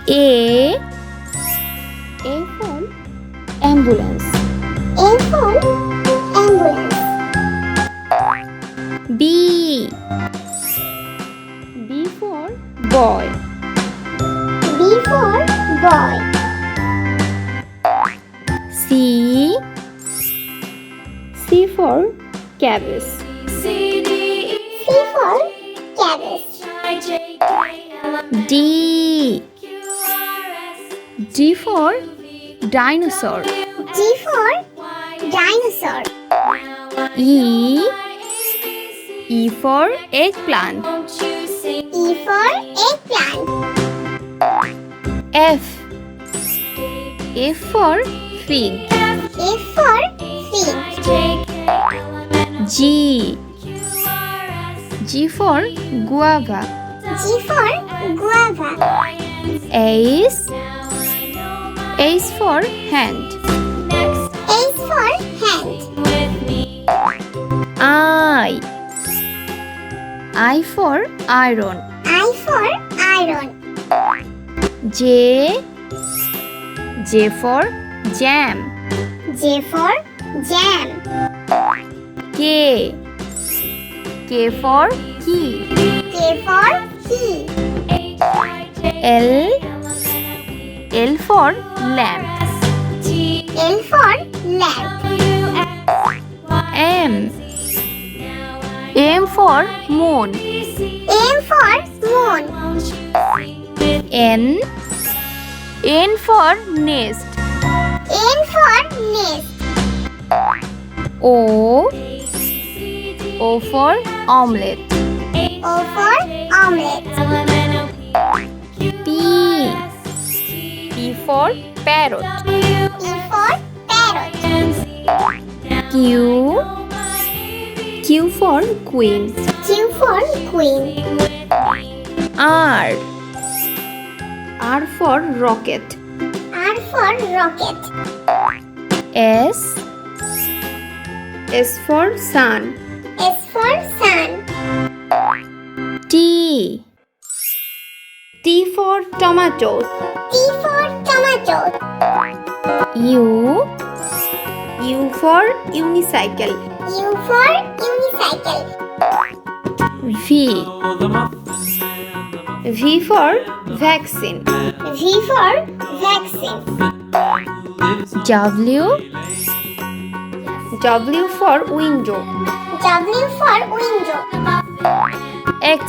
A for ambulance. A for ambulance. B for boy. B for boy. C for cabbage. C for cabbage. D for dinosaur. D for dinosaur. E for eggplant. E for eggplant. F for fig. F for fig. G for guava. G for guava. H for hand. H for hand. I for iron. I for iron. J for jam. J for jam. K for key. K for key. L for lamp. L for lamp. M for moon. M for moon. N for nest. N for nest. O for omelette. O for omelette. P for parrot. P for parrot. Q for queen. Q for queen. R for rocket. R for rocket. S for sun. S for sun. T for tomatoes. T for tomato. U for unicycle. U for unicycle. V for vaccine. V for vaccine. W for window. W for window. X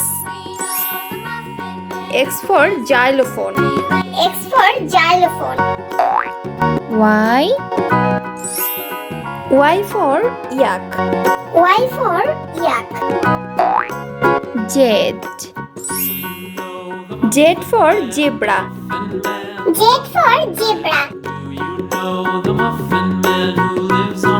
for xylophone. X for xylophone. Y for yak. Y for yak. Z for zebra. Z for zebra. Do you know the Muffin Man who lives on